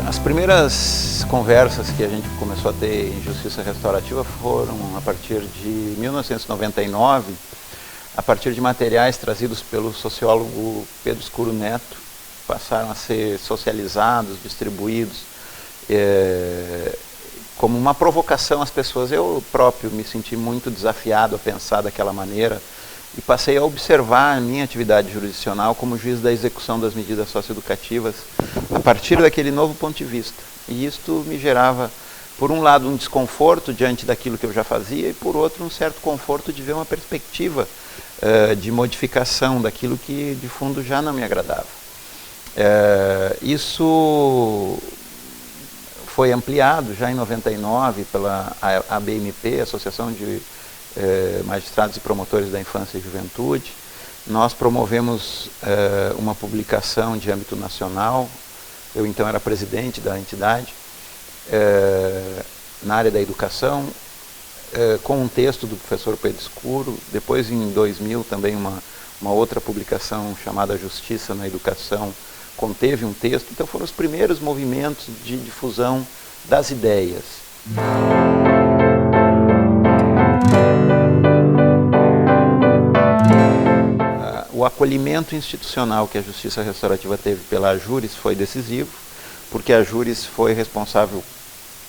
As primeiras conversas que a gente começou a ter em justiça restaurativa foram a partir de 1999, a partir de materiais trazidos pelo sociólogo Pedro Escuro Neto, passaram a ser socializados, distribuídos, como uma provocação às pessoas. Eu próprio me senti muito desafiado a pensar daquela maneira e passei a observar a minha atividade jurisdicional como juiz da execução das medidas socioeducativas a partir daquele novo ponto de vista. E isto me gerava, por um lado, um desconforto diante daquilo que eu já fazia e, por outro, um certo conforto de ver uma perspectiva de modificação daquilo que, de fundo, já não me agradava. Isso foi ampliado já em 99 pela ABMP, Associação de Magistrados e Promotores da Infância e Juventude. Nós promovemos uma publicação de âmbito nacional. Eu então era presidente da entidade, na área da educação, com um texto do professor Pedro Escuro. Depois, em 2000, também uma outra publicação chamada Justiça na Educação conteve um texto. Então foram os primeiros movimentos de difusão das ideias. O acolhimento institucional que a Justiça Restaurativa teve pela Ajuris foi decisivo, porque a Ajuris foi responsável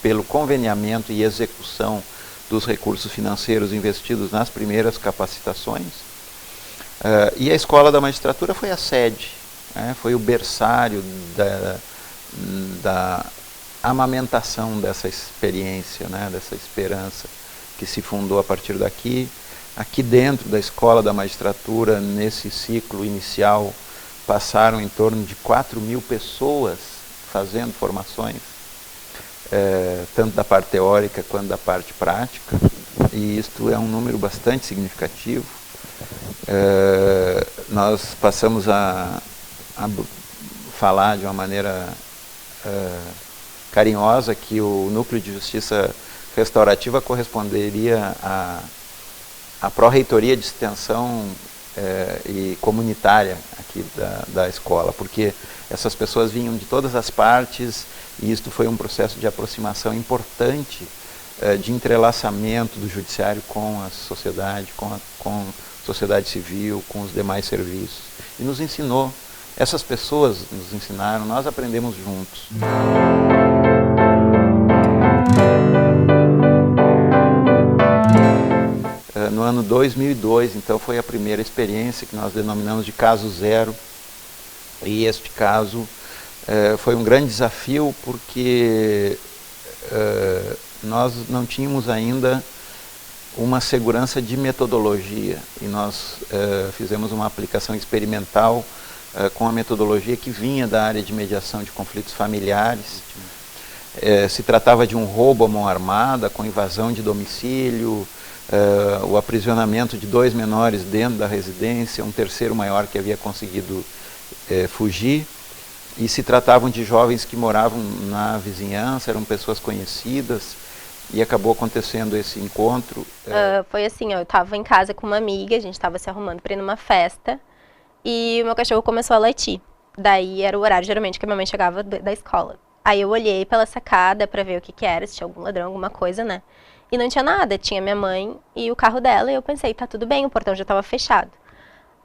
pelo conveniamento e execução dos recursos financeiros investidos nas primeiras capacitações. E a Escola da Magistratura foi a sede, foi o berçário da amamentação dessa experiência, dessa esperança que se fundou a partir daqui. Aqui dentro da Escola da Magistratura, nesse ciclo inicial, passaram em torno de 4.000 pessoas fazendo formações, tanto da parte teórica quanto da parte prática, e isto é um número bastante significativo. Nós passamos a falar de uma maneira carinhosa que o Núcleo de Justiça Restaurativa corresponderia à Pró-Reitoria de Extensão e Comunitária aqui da escola, porque essas pessoas vinham de todas as partes e isto foi um processo de aproximação importante, de entrelaçamento do judiciário com a sociedade, com a sociedade civil, com os demais serviços. E nos ensinou, essas pessoas nos ensinaram, nós aprendemos juntos. No ano 2002, então, foi a primeira experiência que nós denominamos de caso zero. E este caso foi um grande desafio porque nós não tínhamos ainda uma segurança de metodologia. E nós fizemos uma aplicação experimental com a metodologia que vinha da área de mediação de conflitos familiares. Se tratava de um roubo à mão armada, com invasão de domicílio, o aprisionamento de 2 menores dentro da residência, um terceiro maior que havia conseguido fugir, e se tratavam de jovens que moravam na vizinhança, eram pessoas conhecidas, e acabou acontecendo esse encontro. Foi assim, eu estava em casa com uma amiga, a gente estava se arrumando para ir numa festa, e o meu cachorro começou a latir. Daí era o horário geralmente que a minha mãe chegava da escola. Aí eu olhei pela sacada para ver o que era, se tinha algum ladrão, alguma coisa, né? E não tinha nada, tinha minha mãe e o carro dela, e eu pensei, tá tudo bem, o portão já estava fechado.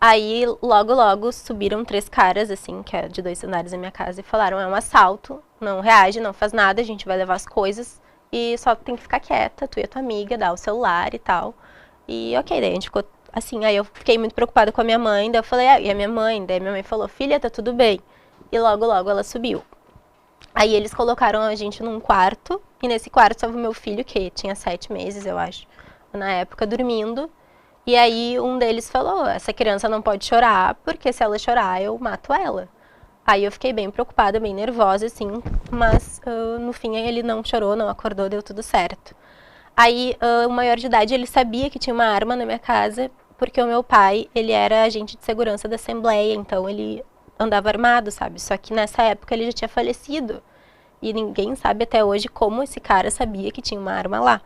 Aí, logo, subiram 3 caras, assim, que é de 2 andares na minha casa, e falaram, é um assalto, não reage, não faz nada, a gente vai levar as coisas, e só tem que ficar quieta, tu e a tua amiga, dar o celular e tal. E ok, daí a gente ficou assim, aí eu fiquei muito preocupada com a minha mãe, daí eu falei, e a minha mãe? Daí minha mãe falou, filha, tá tudo bem. E logo ela subiu. Aí eles colocaram a gente num quarto, e nesse quarto estava o meu filho, que tinha 7 meses, eu acho, na época, dormindo. E aí um deles falou, essa criança não pode chorar, porque se ela chorar eu mato ela. Aí eu fiquei bem preocupada, bem nervosa, assim, mas no fim ele não chorou, não acordou, deu tudo certo. Aí o maior de idade, ele sabia que tinha uma arma na minha casa, porque o meu pai, ele era agente de segurança da Assembleia, então ele andava armado, sabe? Só que nessa época ele já tinha falecido. E ninguém sabe até hoje como esse cara sabia que tinha uma arma lá.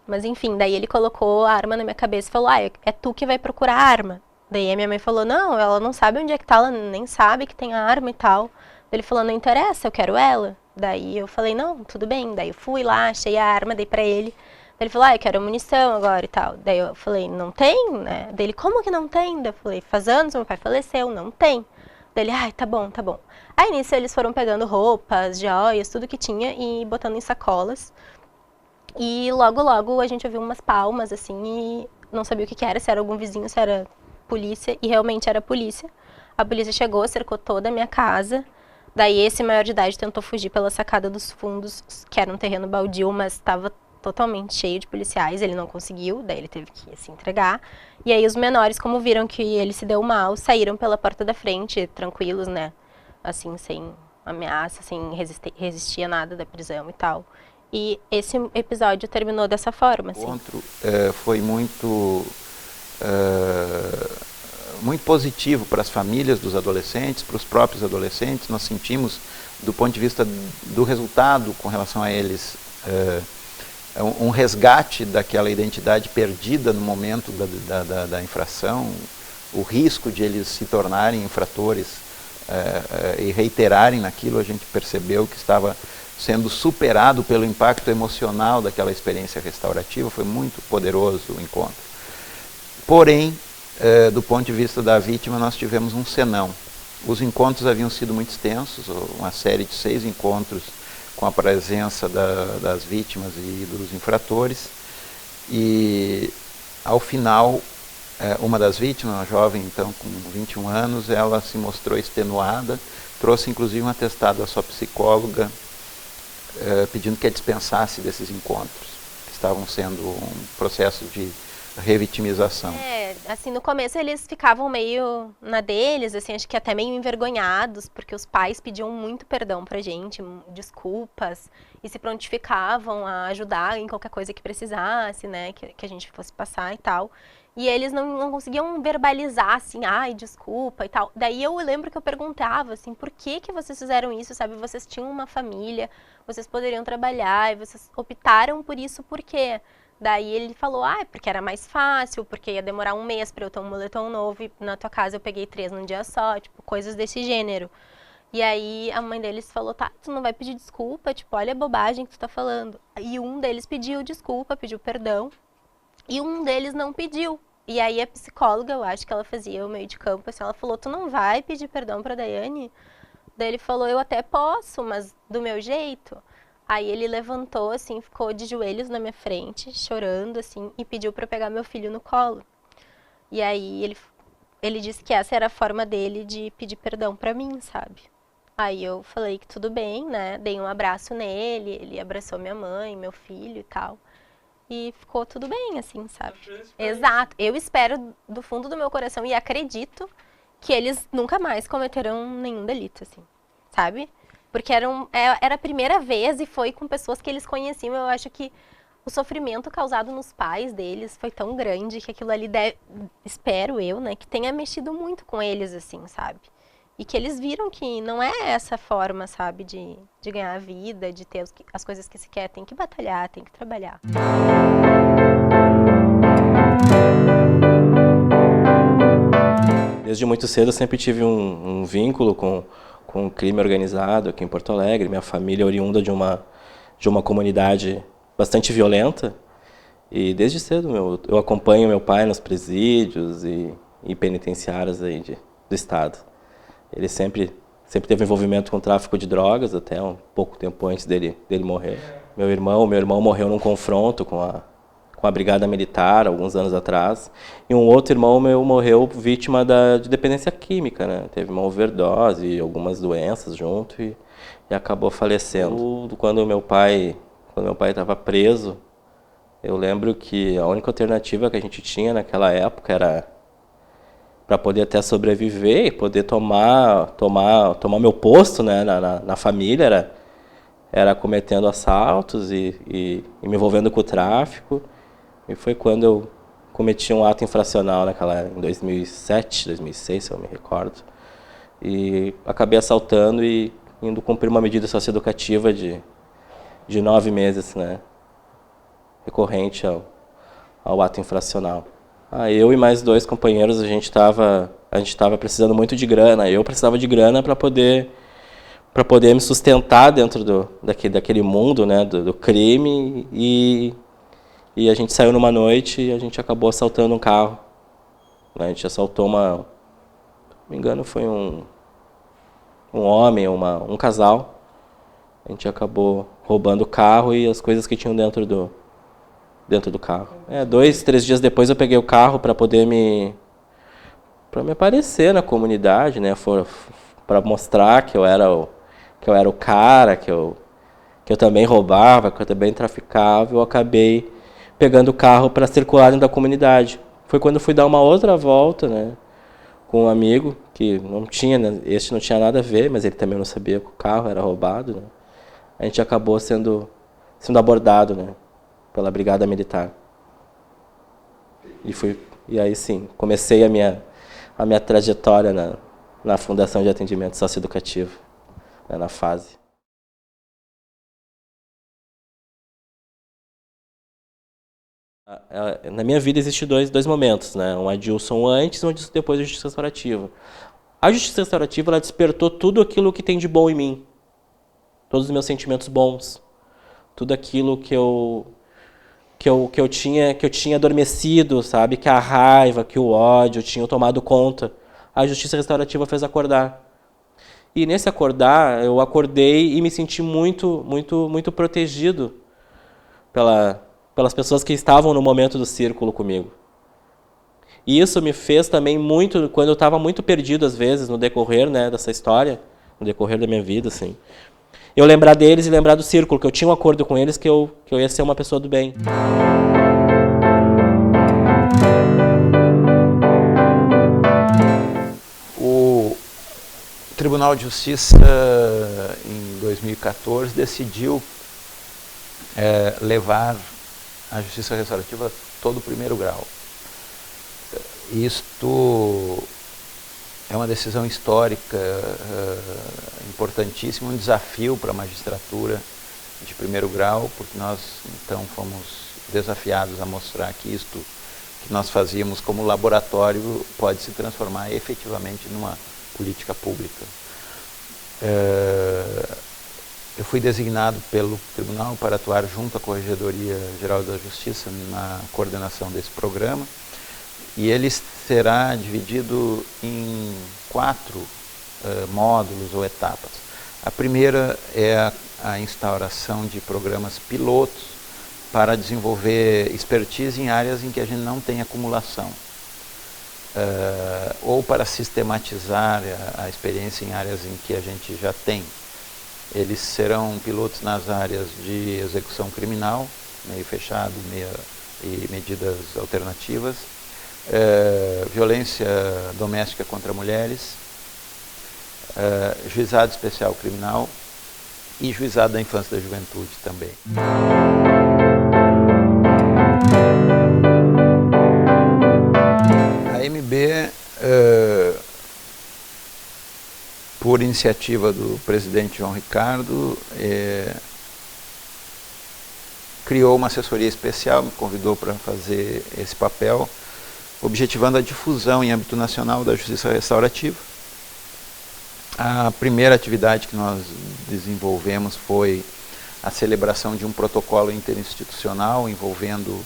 Mas enfim, daí ele colocou a arma na minha cabeça e falou, é tu que vai procurar a arma. Daí a minha mãe falou, não, ela não sabe onde é que tá, ela nem sabe que tem a arma e tal. Ele falou, não interessa, eu quero ela. Daí eu falei, não, tudo bem. Daí eu fui lá, achei a arma, dei pra ele. Daí ele falou, eu quero munição agora e tal. Daí eu falei, não tem, né? Daí ele, como que não tem? Daí eu falei, faz anos, meu pai faleceu, não tem. Daí ele, tá bom, tá bom. Aí nisso eles foram pegando roupas, joias, tudo que tinha e botando em sacolas. E logo, logo a gente ouviu umas palmas, assim, e não sabia o que era, se era algum vizinho, se era polícia, e realmente era polícia. A polícia chegou, cercou toda a minha casa. Daí esse maior de idade tentou fugir pela sacada dos fundos, que era um terreno baldio, mas estava totalmente cheio de policiais, ele não conseguiu, daí ele teve que se entregar. E aí os menores, como viram que ele se deu mal, saíram pela porta da frente, tranquilos, né? Assim, sem ameaça, sem resistir a nada da prisão e tal. E esse episódio terminou dessa forma, assim. O encontro foi muito positivo para as famílias dos adolescentes, para os próprios adolescentes. Nós sentimos, do ponto de vista do resultado com relação a eles, um resgate daquela identidade perdida no momento da infração, o risco de eles se tornarem infratores e reiterarem naquilo. A gente percebeu que estava sendo superado pelo impacto emocional daquela experiência restaurativa. Foi muito poderoso o encontro. Porém, do ponto de vista da vítima, nós tivemos um senão. Os encontros haviam sido muito extensos, uma série de 6 encontros com a presença das vítimas e dos infratores. E, ao final, uma das vítimas, uma jovem então com 21 anos, ela se mostrou extenuada, trouxe inclusive um atestado à sua psicóloga, pedindo que a dispensasse desses encontros, que estavam sendo um processo de revitimização. Assim, no começo eles ficavam meio na deles, assim, acho que até meio envergonhados, porque os pais pediam muito perdão pra gente, desculpas, e se prontificavam a ajudar em qualquer coisa que precisasse, né, que a gente fosse passar e tal. E eles não conseguiam verbalizar, assim, ai, desculpa e tal. Daí eu lembro que eu perguntava, assim, por que vocês fizeram isso, sabe? Vocês tinham uma família, vocês poderiam trabalhar, e vocês optaram por isso por quê? Daí ele falou, porque era mais fácil, porque ia demorar 1 mês pra eu ter um moletom novo, e na tua casa eu peguei 3 num dia só, tipo, coisas desse gênero. E aí a mãe deles falou, tu não vai pedir desculpa, tipo, olha a bobagem que tu tá falando. E um deles pediu desculpa, pediu perdão, e um deles não pediu. E aí a psicóloga, eu acho que ela fazia o meio de campo, assim, ela falou, tu não vai pedir perdão pra Daiane? Daí ele falou, eu até posso, mas do meu jeito. Aí ele levantou, assim, ficou de joelhos na minha frente, chorando, assim, e pediu pra eu pegar meu filho no colo. E aí ele disse que essa era a forma dele de pedir perdão pra mim, sabe? Aí eu falei que tudo bem, né? Dei um abraço nele, ele abraçou minha mãe, meu filho e tal. E ficou tudo bem, assim, sabe? Exato. Eu espero do fundo do meu coração e acredito que eles nunca mais cometerão nenhum delito, assim, sabe? Porque era a primeira vez e foi com pessoas que eles conheciam. Eu acho que o sofrimento causado nos pais deles foi tão grande que aquilo ali espero eu, né, que tenha mexido muito com eles, assim, sabe? E que eles viram que não é essa forma, sabe, de ganhar a vida, de ter as coisas que se quer. Tem que batalhar, tem que trabalhar. Desde muito cedo eu sempre tive um vínculo com o crime organizado aqui em Porto Alegre. Minha família é oriunda de uma comunidade bastante violenta. E desde cedo eu acompanho meu pai nos presídios e penitenciárias aí do estado. Ele sempre teve envolvimento com tráfico de drogas, até um pouco tempo antes dele morrer. Meu irmão morreu num confronto com a Brigada Militar, alguns anos atrás. E um outro irmão meu morreu vítima de dependência química, né? Teve uma overdose e algumas doenças junto e acabou falecendo. Quando meu pai estava preso, eu lembro que a única alternativa que a gente tinha naquela época era, para poder até sobreviver e poder tomar meu posto, né, na família, era cometendo assaltos e me envolvendo com o tráfico. E foi quando eu cometi um ato infracional em 2007, 2006, se eu me recordo. E acabei assaltando e indo cumprir uma medida socioeducativa de 9 meses, né, recorrente ao ato infracional. Eu e mais 2 companheiros, a gente estava precisando muito de grana. Eu precisava de grana para poder poder me sustentar dentro daquele mundo, né, do crime, e a gente saiu numa noite e a gente acabou assaltando um carro. A gente assaltou se não me engano, foi um homem, um casal. A gente acabou roubando o carro e as coisas que tinham dentro do carro. 2, 3 dias depois eu peguei o carro para poder me aparecer na comunidade, né, para mostrar que eu era o cara, que eu também roubava, que eu também traficava. Eu acabei pegando o carro para circular dentro da comunidade. Foi quando eu fui dar uma outra volta, né, com um amigo, que não tinha nada a ver, mas ele também não sabia que o carro era roubado, né. A gente acabou sendo abordado, né, pela Brigada Militar. E aí sim, comecei a minha trajetória na Fundação de Atendimento Socioeducativo, né, na fase. Na minha vida existem dois momentos, né? Um Adilson antes e um Adilson depois da Justiça Restaurativa. A Justiça Restaurativa, ela despertou tudo aquilo que tem de bom em mim. Todos os meus sentimentos bons. Tudo aquilo que eu tinha adormecido, sabe? Que a raiva, que o ódio tinham tomado conta. A Justiça Restaurativa fez acordar. E nesse acordar, eu acordei e me senti muito, muito, muito protegido pelas pessoas que estavam no momento do círculo comigo. E isso me fez também muito, quando eu estava muito perdido às vezes, no decorrer, né, dessa história, no decorrer da minha vida, assim, eu lembrar deles e lembrar do círculo, que eu tinha um acordo com eles que eu ia ser uma pessoa do bem. O Tribunal de Justiça, em 2014, decidiu levar a Justiça Restaurativa a todo o primeiro grau. Isto é uma decisão histórica importantíssima, um desafio para a magistratura de primeiro grau, porque nós então fomos desafiados a mostrar que isto que nós fazíamos como laboratório pode se transformar efetivamente numa política pública. Eu fui designado pelo tribunal para atuar junto à Corregedoria Geral da Justiça na coordenação desse programa, e ele será dividido em 4 módulos ou etapas. A primeira é a instauração de programas pilotos para desenvolver expertise em áreas em que a gente não tem acumulação, ou para sistematizar a experiência em áreas em que a gente já tem. Eles serão pilotos nas áreas de execução criminal, meio fechado, e medidas alternativas, violência doméstica contra mulheres, juizado especial criminal e juizado da infância e da juventude também. A MB, por iniciativa do presidente João Ricardo, criou uma assessoria especial, me convidou para fazer esse papel, objetivando a difusão em âmbito nacional da justiça restaurativa. A primeira atividade que nós desenvolvemos foi a celebração de um protocolo interinstitucional envolvendo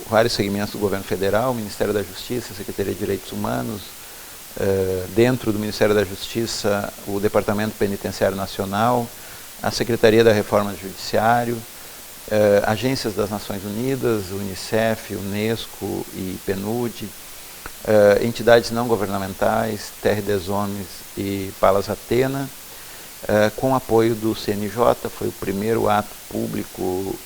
vários segmentos do governo federal, o Ministério da Justiça, a Secretaria de Direitos Humanos, dentro do Ministério da Justiça, o Departamento Penitenciário Nacional, a Secretaria da Reforma do Judiciário, agências das Nações Unidas, Unicef, Unesco e PNUD, entidades não governamentais, Terre des Hommes e Palas Athena, com apoio do CNJ. Foi o primeiro ato público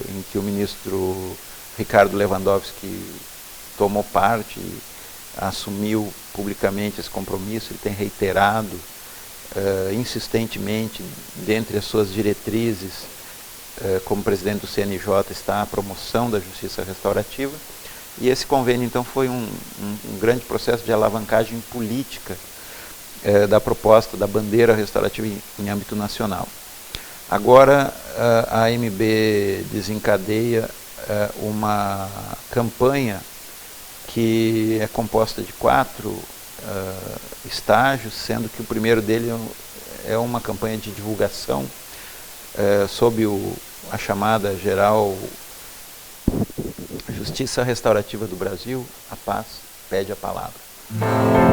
em que o ministro Ricardo Lewandowski tomou parte e assumiu publicamente esse compromisso. Ele tem reiterado insistentemente, dentre as suas diretrizes, como presidente do CNJ, está a promoção da justiça restaurativa. E esse convênio, então, foi um grande processo de alavancagem política da proposta da bandeira restaurativa em âmbito nacional. Agora, a MB desencadeia uma campanha que é composta de 4 estágios, sendo que o primeiro dele é uma campanha de divulgação sob a chamada geral Justiça Restaurativa do Brasil, a paz pede a palavra.